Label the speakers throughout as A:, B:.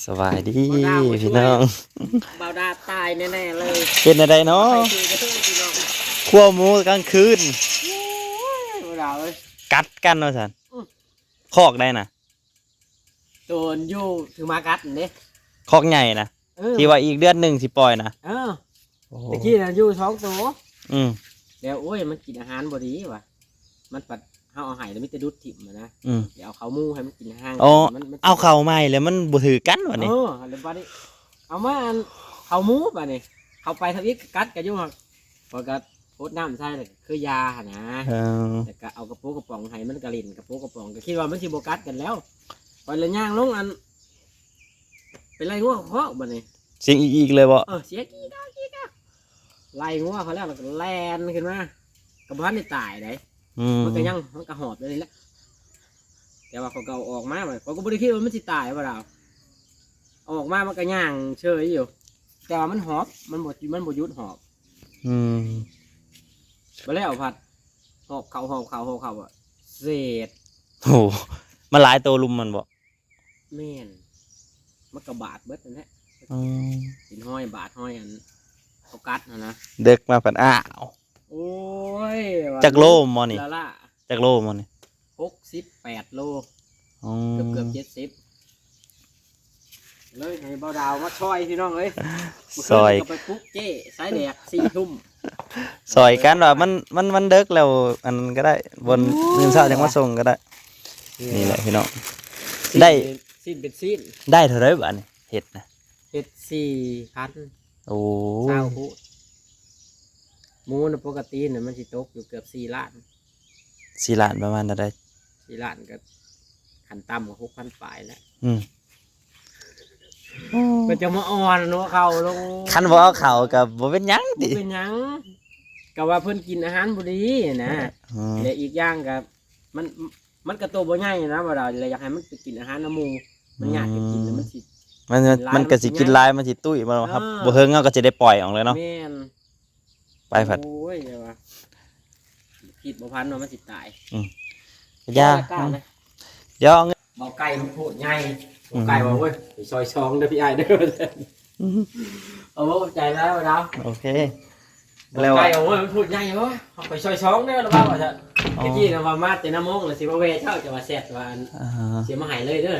A: สบายดีพี่น้อง
B: เบาดาตายแน่ๆเลย
A: เป็นอะไรเนาะขั้วหมูกลางคืน
B: เบาดาเลย
A: กัดกันเนาะสันคอกได้นะ
B: โดนอยู่ถือมากัดนี่
A: คอกใหญ่นะที่ว่าอีกเดือนหนึ่งสิปล่อยนะ
B: ตะกี้น่ะอยู่ท้องโตแล้วโอ้ยมันกินอาหารบ่ดีว่ะมันปัดเอาไห้แล้วมิจะดุดถิ่มนะเดี๋ยวเอาเขามูให้มันกินอาหาร
A: เอาเข่าใหม่แล้วมันบ่ถือกันวะนี่
B: แล้วบัดนี้เอามาเขามูบัดนี้เขาไปทางนี้กัดกันอยู่ครับพอกัดโคตรน้ำใช่เลยคือยาหนะแต่ก็เอากระโปงกระป๋องให้มันกระลิ่นกระโปงกระป๋องก็คิดว่ามันสิบ่กัดกันแล้วไปเลยย่างลงอันเป็นไรงัวเขาบัดนี้
A: เสียงอีกเลยบ่
B: เสียกี้ก้าไล่งัวเขาแล้วมันก็แล่นขึ้นมากระเพาะนี่ตายได้มันก็ยังมันก็หอบเลยแหละแต่ว่าเขาเก่าออกมาเขาก็ไม่ได้คิดว่ามันสิตายว่าเราออกมามันก็ย่างเฉยอยู่แต่ว่ามันหอบมันบดยุดหอบมาแล้วผัดหอบเขาอ่ะเศษ
A: โอ้มาหลายตัวลุมมันบ่
B: แม่นมันกระบาดเบิดนั่นแหละหินห้อยบาดห้อยอันเขากัดนะ
A: เด็กมาผัดอ้าว
B: โอ้ย
A: จากโลมอนี่จากโลมอนี่
B: 68 โลเกือบ70เลยให้เบาดาวมาช่อยพี่น้องเลย
A: ซอย
B: ไปปุ๊กเจ๊สายแดก4 ทุ่ม
A: ซอยกันว่ามันเด็กแล้วอันก็ได้บนเงินเช้าจังมาส่งก็ได้นี่แหละพี่น้องได้
B: สิ้นเป็นสิ้น
A: ได้เท่าไรบ้านเห็ดนะ
B: เห็ด4,000
A: โอ้
B: เช้าพุหมูปกติเนี่ยมันสิตกอยู่เกือบ4 ล้าน
A: 4 ล้านประมาณเท่าไร
B: 4 ล้านก็ขันต่ำกว่า6,000 ปลายแล้วก็จะมาอ่อนนัวเขาลง
A: คันว่าเอาเขากับบ่เป็นยัง
B: ดิเป็นยังกับว่าเพิ่นกินอาหารบ่ดีนะและอีกอย่างกับมันกระโตบ่ใหญ่นะว่าเราเลยอยากให้มันไปกินอาหารน้ำหมูมันยากจะกินแล้วมันสิ
A: มันก็สิกินลายมันสิตุ้ยบ่ครับบ่เฮิงเอาก็จะได้ปล่อยออกเลยเนาะ
B: แม่น
A: ไปผัด
B: โอ้ยว่าผิดบ่พันว่ามันสิตาย
A: ยาเดี๋ยว
B: เบาไก่มันพูดใหญ่เบาไก่บอกเว้ยไปซอยช่องเด้อพี่ไอ้เด้อเอาบ่ใจแล้วดาว
A: โอเค
B: แล้วไก่เอาเว้ยมันพูดใหญ่เว้ยไปซอยช่องเด้อแล้วบ่ว่าจะเมื่อกี้น่ะว่ามาแต่น้ำมงแล้วสิบ่แวะเจ้าจะว่าแซ่บว่าสิมาให้เลยเด้อ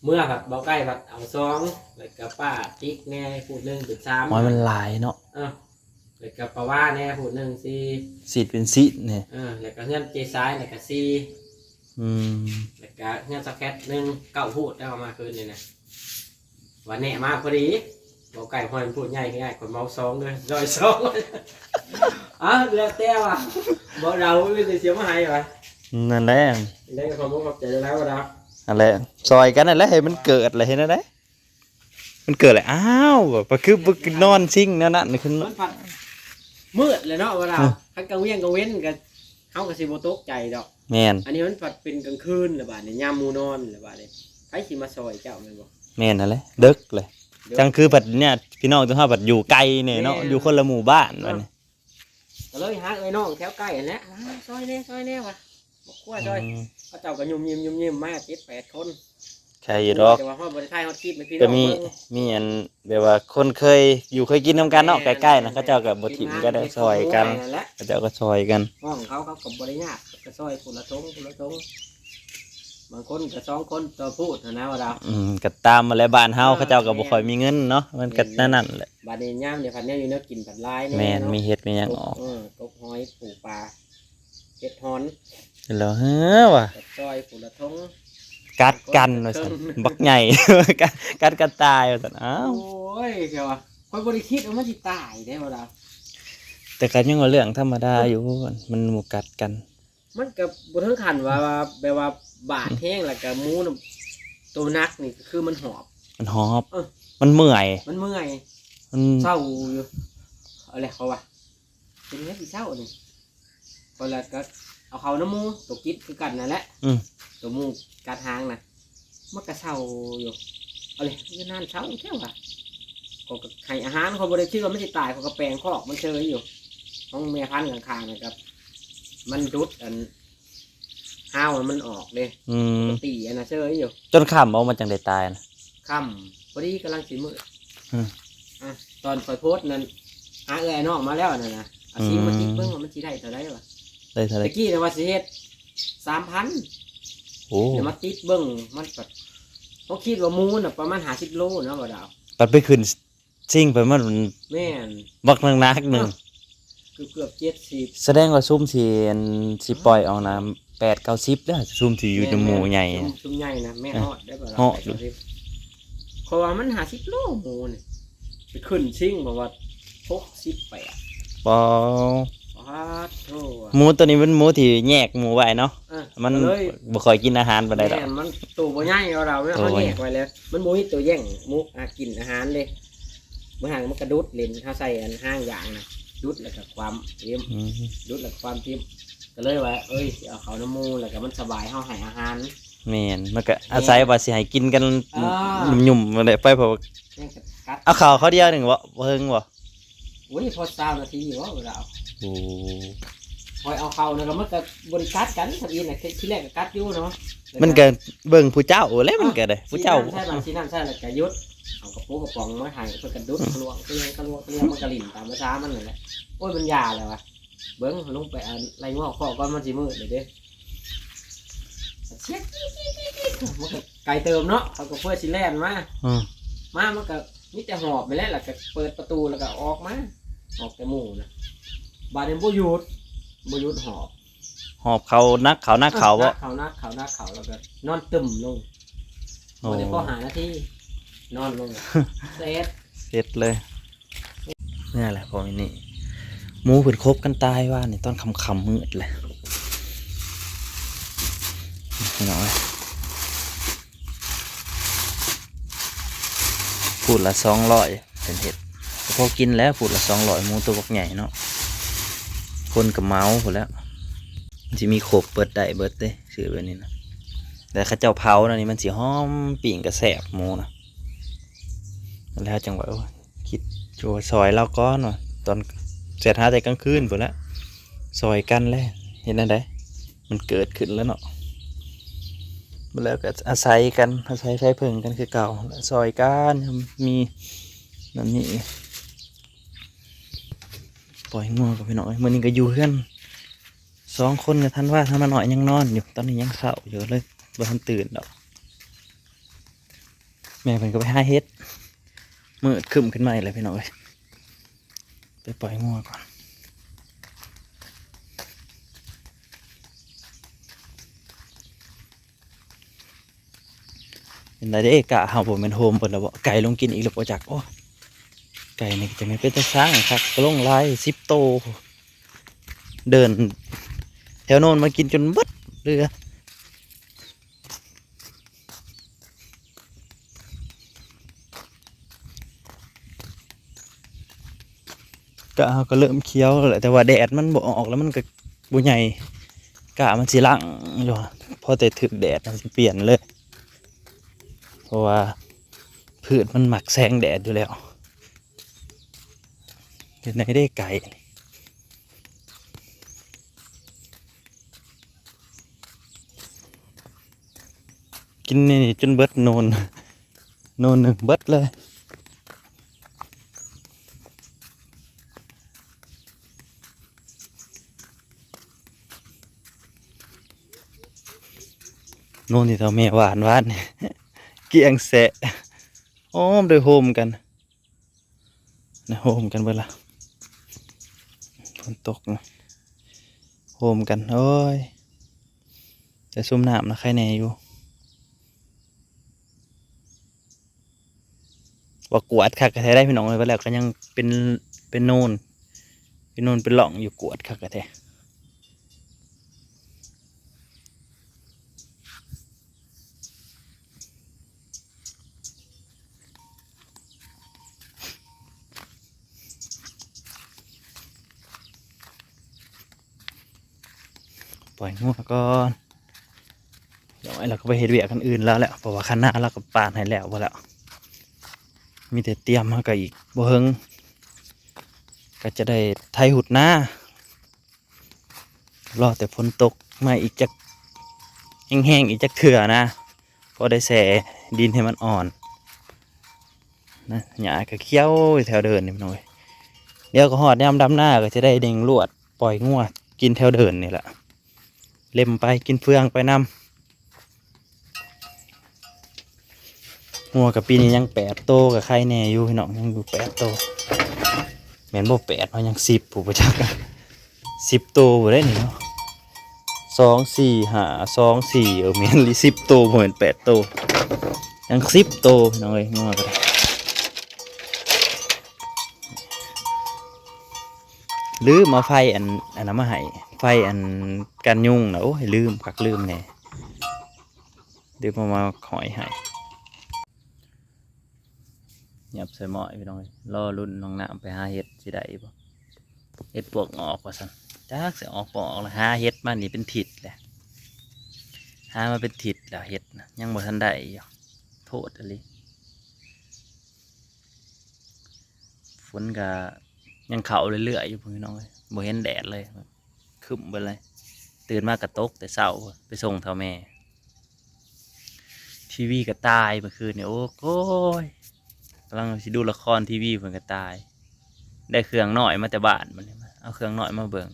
B: เมื่อแบบเบาไก่แบบเอาซองแล้วก็ป้าติ๊กแน่พูด1เป็น3
A: มันหลายเนาะ
B: แล้วก็ปลาว่าแน่พูด1
A: สีดเป็นสีเนี่ย
B: แล้วก็เงื่อนเจซ้ายแล้วก็แล้วก็เงื่อนสแคท1 9พูดได้ออกมาคืนนี่นะวันแน่มากพอดีบอกไก่พอยพูดง่ายง่ายคนเมาซองด้วยรอยซองแล้วแต่ว่ะบอกเราไม่ได้เสียมาให้ว่ะ
A: นั่นแหละ
B: ได้ความรู้ความใจแล้วว่าเรา
A: อะไรซอยกันนั่นแหละให้มันเกิดอะไรให้นั่นได้มันเกิดอะไรอ้าวแบบคือนอนซิ่งนั่นน่ะนี่คือ
B: มืดเลยเนาะว่าเราทั้งกลางเวียงกลางเว้นกันเขากับสิโบตกใจดอก
A: แม่น
B: อันนี้มันผัดเป็นกลางคืนหรือบ่าเนี่ยยามมูนอนหรือบ่าเนี่ยใครสิมาซอยเจ้าแม่นบ่
A: แม่นนั่นแหละดึกเลยจังคือผัดเนี่ยพี่น้องต้องหาผัดอยู่ไกลเนี่ยเนาะอยู่คนละหมู่บ้านวันนี้
B: ก็เลยหาน้องแถวใกล้แล้วซอยแน่ว่ะบอกว่าซอยเขาเจ้าก็ยุ่มมา7-8 คน
A: ใช่อยู่ดอก
B: แต่ว่าเขาบริไทยเขาคิดไม่พี่น้
A: องก็มีอันแบบว่าคนเคยกินน้ำกันเนาะใกล้ๆนะเขาเจ้ากับบถิ่มก็ได้ซอยกันเขาเจ้าก็ซอยกัน
B: ห้องเขากับบริญญาก็ซอยคนละทงบางคนก็2 คนต่อพูดนะว่าเรา
A: ก็ตามมาแล้วบ้านเฮาเขาเจ้าก็บ่ค่อยมีเงินเนาะมันก็นั่นแหละ
B: บ้านนี้ย่ามเดี๋ยวพันเนี่ยอยู่เนื้อกินผัดลาย
A: แม่นมีเห็ดมีหยังออก
B: ตกหอยปูปลาเห็ดฮอน
A: แล้วเฮ้อว่ะ
B: ซอยคนละทง
A: กัดกันว่าซั่นบักใหญ่กัดกันตายว่าซั่นอ้าว
B: โอ้ยแกว่าค่อยบ่ได้คิดว่ามันสิตายได้บ่ล่ะ
A: แต่ก็ยังว่าเรื่องธรรมดาอยู่มันหมู่กัดกัน
B: มันก็บ่ถึงขั้นว่าแบบว่าบาดแห้งแล้วก็หมูตัวนักนี่คือมันหอบ
A: มันเมื่อย
B: มันเศร้าอยู่อะไรเขาว่าเป็นไงสิเศร้านี่พอแล้วก็เอาเขาน้ำมูตัวกิ๊ดคือกันนั่นแหละตัวมูกัดหางนะมันก็เศร้าอยู่อะไรนี่นั่นเศร้าแค่ว่าก็ให้อาหารเขาบริสุทธิ์ว่าไม่ติดตายเขาก็แปลงคอกมันเชยอยู่ห้องเมียพันธุ์ข้างๆนะครับมันดุดอันห้าวมันออกเลยตีอันน่ะเชยอยู่
A: จนข้ามเอามาจังได้ตายนะ
B: ค่ำพอดีกำลังสิมืด
A: อืม
B: ตอนคอยโพสต์นั้นหาเอื้อยน้องมาแล้วนั่นนะอาชีพมันติดเบิ่งว่ามันสิได้เท่าไรวะ
A: ได้เท่าไหร่
B: ตะกี้นะว่าสิเฮ็ด3,000
A: โอ้
B: เดี๋ยวมาติดเบิ่งมันก็เขาคิดว่าหมูน่ะประมาณ50 โลนะบ่ดาว
A: ปัดไปขึ้นซิ่งไปมัน
B: แม่น
A: บักนักๆหนึง
B: เกือบ70
A: แสดงว่าซุ่มที่อันสิปล่อยออกนะ8 90เด้อซุ่มที่อยู่ในหมู่ใหญ่
B: ซุ่มใหญ่นะแม่ฮอดได้บ่ดาว
A: ฮอด
B: เพราะว่ามัน50 โลหมูนี่ไปขึ้นชิงบ่ว่า68
A: บ่
B: โธ่
A: หมูตัวนี้เป็นหมูที่แยกหมูไว้เนาะ
B: อ่ะ
A: มัน
B: เลย
A: บ่ค่อยกินอาหารปานใดดอก
B: แม่นมันตัวบ่ใหญ่เอาเราเนี่ย
A: ตัว
B: เขา
A: บ่ใหญ่
B: แยกไว้แล้วมันบ่มีตัวแย่งมุกกินอาหารเลยมื้อหางมันกระดุดเล่นเฮาใส่อันห้างอย่างนะดุดแล้วก็ความเทียม
A: อืม
B: ดุดแล้วก็ความเทียมก็เลยว่าเอ้ยสิเอาเขาน้ำมูแล้วก็มันสบายเฮาให้อาหาร
A: แม่นมันก็อาศัยว่าสิให้กินกัน
B: อ่า
A: ยุ่มๆมาได้ไปเพราะว่า
B: แม่งก็กัด
A: เอาข้าวเขาเดียวหนึงบ่เพิ่งบ่
B: โอ้ยพอ20 นาทีอยู่ว่าเรา
A: โอ้
B: คอยเอาเขานะก็มันก็บริการกันทับอีน่ะที่แรกก็กัดอยู่เนาะ
A: มันก็เบิ่งผู้เจ้าแหล้วมันก็ได้ผู้เจ้า
B: ใช่บางทีนั่นใช่แล้วก็ยุดเอากระปุกกระป๋องมาให้เพื่อกระดุดกระลวงเลี้ยงมันกระลิ่นตามภาษามันนั่นแหละโอ้ยมันยาเลยวะเบิ้งลงไปเอาไรงอกข้อก้อนมันสิมืดเลยเด้เช็ดมันก็ไก่เติมเนาะเขาก็เพื่อสิแล่นมา
A: อืม
B: มันก็มีแต่หอบไปแล้วก็เปิดประตูแล้วก็ออกมาออกแต่หมู่นะบาดนี้บ่หยุดหอบ
A: หอบเขานักเขานักเขาบ่
B: เขานักเขาแล้วก็นอนตึมลง
A: โอ้
B: บ่ได้พอหานาทีนอนลงเสร็จ
A: เสร็จเลยนี่แหละพอมินี่หมูเพิ่นคบกันตายว่านี่ตอนค่ำๆมืดเลยพี่น้องเอ้ยพูดละ200เป็นเห็ดพอกินแล้วพูดละ200หมูตัวบักใหญ่เนาะคนกับเมาพูดแล้วมันสิมีขบเปิดได้เบิดเด้ชื่อแบบนี้นะแต่เข้าเจ้าเผานะนี่มันสิหอมปิ่งกระแสบหมูนะแล้วจังหวะคิดโจซอยเราก้อนว่ะตอนเสร็จหาแต่กลางคืนพูดแล้วซอยกันแล้วเห็นได้มันเกิดขึ้นแล้วเนาะแล้วก็อาศัยกันอาศัยใช้เพิ่งกันคือเก่าซอยกันมีนั่นนี่ปล่อยงัวกับพี่น้อยมื้อนี้ก็อยู่เพื่อน2 คนกับท่านว่าท่านมาหน่อยยังนอนอยู่ตอนนี้ยังเศร้าอยู่เลยบ่ทันตื่นดอกแม่เพิ่นก็ไปหาเฮ็ดมืดครึ้มขึ้นมาอีกเลยพี่น้อยไปปล่อยงัวก่อนเป็นไรเด้กะเฮาบ่แม่นโฮมเพิ่นแล้วบ่ไก่ลงกินอีกแล้วบ่จักโอ้ไก่นี่จะไม่เป็นตาช้างครับก็ลงลาย10 โตเดินแถวโน้นมากินจนเบิดเรือกะเขาก็เริ่มเคี้ยวแล้วแหละแต่ว่าแดดมันบ่ออกแล้วมันก็บ่ใหญ่กะมันสิลังอยู่พอแต่ถึกแดดมันสิเปลี่ยนเลยเพราะว่าพืชมันหมักแสงแดดอยู่แล้วเห็นไหนได้ไก่กินนี่จนเบิดโนนหนึ่งเบิดเลยโน่นที่เราแม่หวานเนี่ย เกี่ยงแสะอ้อมโดยโฮมกันนะโฮมกันเบิดละฝนตกนะโฮมกันโอ้ยแต่ซุ่มน้ำนะใครแน่อยู่ว่ากวดคักกระแทได้พี่น้องเลยว่าแล้วก็ยังเป็นโนนเป็นหล่องอยู่กวดคักกระแทปล่อยงัวก่อนเดี๋ยวเราก็ไปเฮ็ดเวียกกันอื่นแล้วแหละเพราะว่าข้างหน้าเราก็ปานให้แล้วบ่แล้วมีแต่เตรียมมาก็อีกบ่เฮิงก็จะได้ไถหุดหน้ารอแต่ฝนตกมาอีกจักแห้งๆอีกจักเถื่อนะพอได้แส่ดินให้มันอ่อน นะหญ้าก็เขียวแถวเดินนี่พี่น้องเอ้ยเดี๋ยวก็หอดยามดำหน้าก็จะได้เด้งลวดปล่อยงัวกินแถวเดินนี่แหละเล็มไปกินเฟืองไปนำงัวกับปีนี้ยัง8 โตกับใครแน่อยู่พี่น้องยังอยู่8 โตแม่นบ่8เพราะยัง10ผู้ประจักษ์10 โตบ่ได้นี่เนาะ2 4 5 2 4แม่นลิ10 โตบ่แม่น8 โตยัง10 โตพี่น้องเอ้ยงัวก็ได้ลืมมาไฟอันนั้นมาให้ไฟอันกันยุงนะโอ้ยลืมคักลืมแน่เดี๋ยวมาขอยให้หยับใส่หม้อพี่น้องรอรุ่นน้องน้ำไปหาเห็ดสิได้บ่เห็ดปวกออกว่าซั่นจักสิออกบ่ออกแล้วหาเห็ดมานี่เป็นถิดแหละหามาเป็นถิดแล้วเห็ดนะยังบ่ทันได้อยู่โทษอะไรฝนก็ยังเข่าเรื่อยๆอยู่พี่น้องเอ้ยบ่เห็นแดดเลยครึ้มไปเลยตื่นมากระตกแต่เช้าไปส่งเท่าแม่ทีวีก็ตายเมื่อคืนเนี่ยโอ้โหกำลังสิดูละครทีวีเพิ่นก็ตายได้เครื่องหน่อยมาแต่บ้านมันเอาเครื่องหน่อยมาเบิ่ง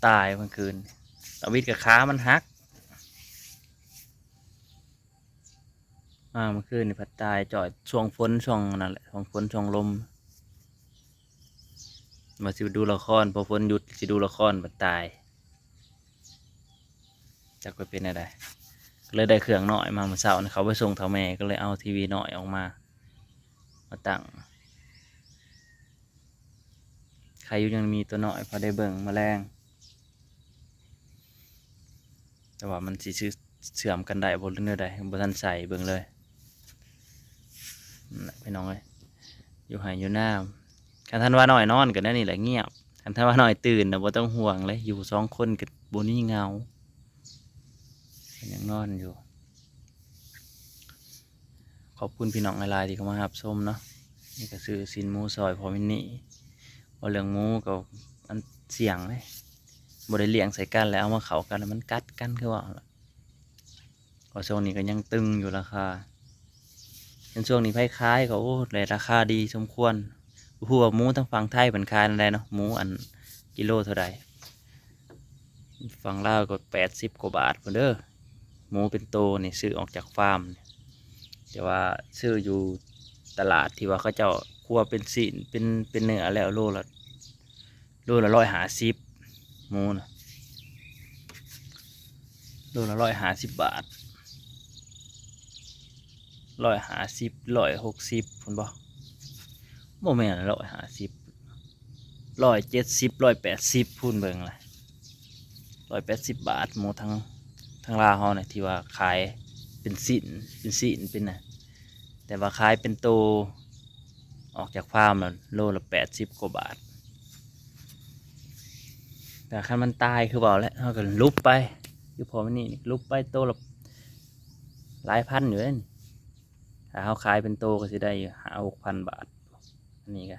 A: ตายเมื่อคืนตะวิดกับขามันหักเมื่อคืนนี่พัดตายจ่อยช่วงฝนช่วงนั่นแหละช่วงฝนช่วงลมมาสิดูละครพอฝนหยุดสิดูละครมันตายจักไปเป็นอะไรเลยได้เครื่องหน่อยมาเมื่อเช้านี่เขาไปส่งเท่าแม่ก็เลยเอาทีวีหน่อยออกมาตั้งใครอยู่ยังมีตัวหน่อยพอได้เบิ่งแมลงแต่ว่ามันสิเสื่อมกันได้บนเนื้อใดบนทันใส่เบิ่งเลยพี่น้องเลยอยู่หายอยู่หน้าคันท่านว่าหน่อยนอนกันนั่นนี่แหละเงียบคันท่านว่าหน่อยตื่นนะบ่ต้องห่วงเลยอยู่2 คนกับบนนี่เงายังนอนอยู่ขอบคุณพี่น้องหลายๆที่เข้ามารับชมเนาะนี่ก็ซื้อสินหมูซอยพอมินนี่ว่าเรื่องหมูก็มันเสี่ยงเลยบริเลี้ยงใส่กันแล้วเอามาเขากันแล้วมันกัดกันคือว่าก็ช่วงนี้ก็ยังตึงอยู่ราคาเป็นช่วงนี้ไพ่คล้ายเขาเลยราคาดีสมควรหัวหมูทั้งฝั่งไทยเป็นคายอะไรเนาะหมูอันกิโลเท่าไรฝั่งลาวก็80 กว่าบาทคนเด้อหมูเป็นโตนี่ซื้อออกจากฟาร์มแต่ว่าซื้ออยู่ตลาดที่ว่าเขาเจ้าคั่วเป็นสีเป็นเนื้อแล้วโลละ150หมูนะโลละ150 บาท150 160คุณบอกโมเมนต์150 170 180พูนเบิ่งเลย180 บาทหมูทั้งลาวเขาเนี่ยที่ว่าขายเป็นสินเป็นนะแต่ว่าขายเป็นโตออกจากฟาร์มแล้วโลละ80 กว่าบาทแต่คันมันตายคือบอกแล้วเขาก็ลุบไปอยู่พอมันนี่ลุบไปโตละหลายพันอยู่เลยถ้าเขาขายเป็นโตก็จะได้5-6,000 บาทอันนี้ก็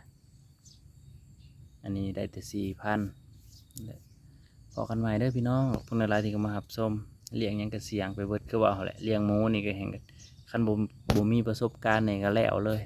A: อันนี้ได้แต่4,000พอกันใหม่เด้อพี่น้องพวกนั้นหลายที่ก็มาหับส้มเลี้ยงยังกระเสียงไปเบิดคือว่าเขาแหละเลี้ยงหมูนี่ก็แห่งคันบ่มีประสบการณ์เนี่ยก็แล้วเลย